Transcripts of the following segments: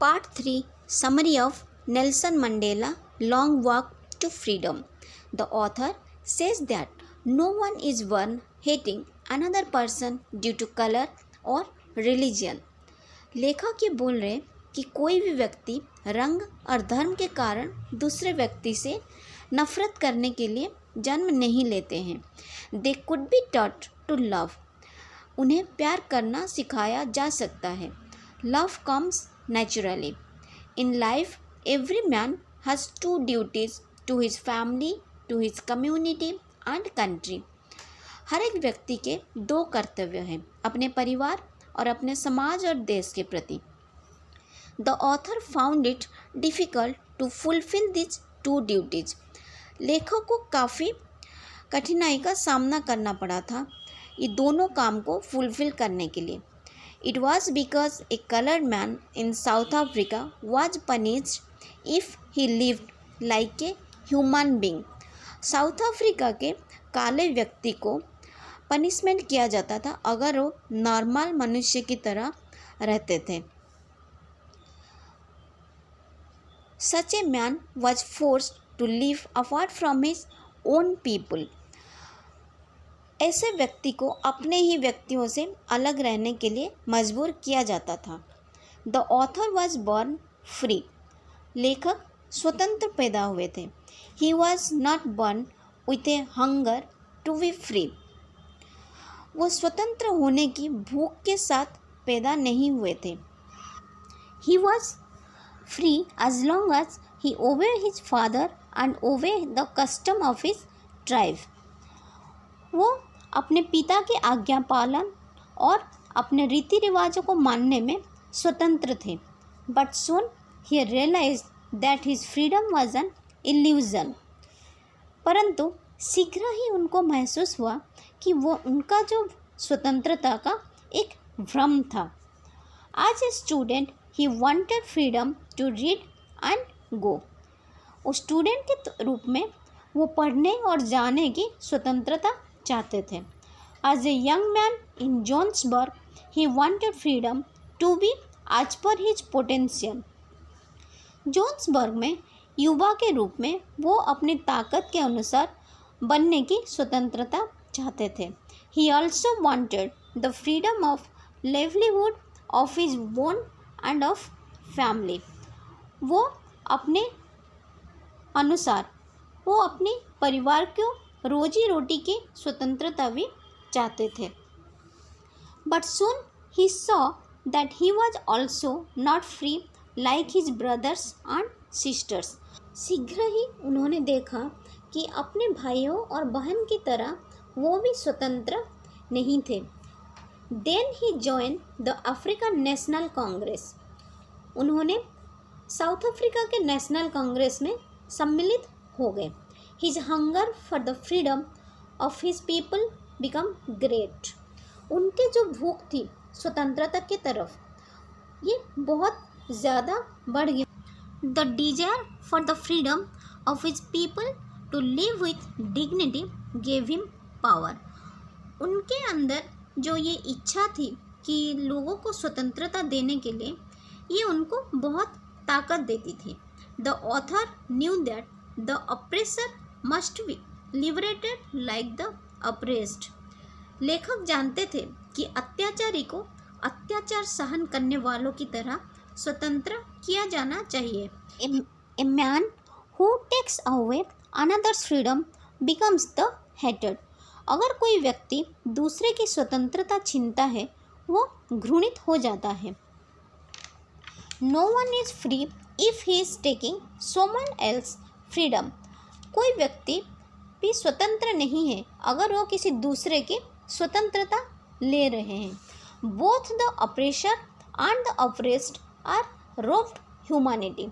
Part 3 Summary of Nelson Mandela Long Walk to Freedom. The author says that no one is born hating another person due to color or religion. लेखक ये बोल रहे कि कोई भी व्यक्ति रंग और धर्म के कारण दूसरे व्यक्ति से नफरत करने के लिए जन्म नहीं लेते हैं. They could be taught to love. उन्हें प्यार करना सिखाया जा सकता है. Love comes naturally. In life, every man has two duties to his family, to his community and country. हर एक व्यक्ति के दो कर्तव्य हैं, अपने परिवार और अपने समाज और देश के प्रति. The author found it difficult to fulfill these two duties. लेखक को काफ़ी कठिनाई का सामना करना पड़ा था ये दोनों काम को फुलफिल करने के लिए. It was because a colored man in South Africa was punished if he lived like a human being. South Africa के काले व्यक्ति को पनिशमेंट किया जाता था अगर वो नॉर्मल मनुष्य की तरह रहते थे. Such a man was forced to live apart from his own people. ऐसे व्यक्ति को अपने ही व्यक्तियों से अलग रहने के लिए मजबूर किया जाता था. The author was born free. लेखक स्वतंत्र पैदा हुए थे. He was not born with a hunger to be free. वो स्वतंत्र होने की भूख के साथ पैदा नहीं हुए थे. He was free as long as he obey his father and obey the custom of his tribe. वो अपने पिता के आज्ञा पालन और अपने रीति रिवाजों को मानने में स्वतंत्र थे. But soon he realize that his freedom was an illusion. परंतु शीघ्र ही उनको महसूस हुआ कि वो उनका जो स्वतंत्रता का एक भ्रम था. As a student he wanted freedom to read and go. उस स्टूडेंट के रूप में वो पढ़ने और जाने की स्वतंत्रता चाहते थे. As a young man in Johannesburg he wanted freedom to be as per his potential. Johannesburg में युवा के रूप में वो अपनी ताकत के अनुसार बनने की स्वतंत्रता चाहते थे. He also wanted the freedom of livelihood of his bone end of family. वो अपने अनुसार वो अपने परिवार को रोजी रोटी की स्वतंत्रता भी चाहते थे. But soon he saw that he was also not free like his brothers and sisters. शीघ्र ही उन्होंने देखा कि अपने भाइयों और बहन की तरह वो भी स्वतंत्र नहीं थे. Then he join the African National Congress. उन्होंने साउथ अफ्रीका के नेशनल कांग्रेस में सम्मिलित हो गए. His hunger for the freedom of his people become great. उनके जो भूख थी स्वतंत्रता की तरफ ये बहुत ज़्यादा बढ़ गई. The desire for the freedom of his people to live with dignity gave him power. उनके अंदर जो ये इच्छा थी कि लोगों को स्वतंत्रता देने के लिए ये उनको बहुत ताकत देती थी. The author knew that the oppressor must be liberated like the oppressed. लेखक जानते थे कि अत्याचारी को अत्याचार सहन करने वालों की तरह स्वतंत्र किया जाना चाहिए. A man who takes away another's freedom becomes the hated. अगर कोई व्यक्ति दूसरे की स्वतंत्रता छीनता है वो घृणित हो जाता है. No one is free if he is taking someone else's freedom. कोई व्यक्ति भी स्वतंत्र नहीं है अगर वो किसी दूसरे की स्वतंत्रता ले रहे हैं. Both the oppressor and the oppressed are robbed humanity.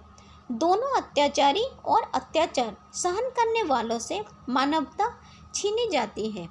दोनों अत्याचारी और अत्याचार सहन करने वालों से मानवता छीनी जाती है.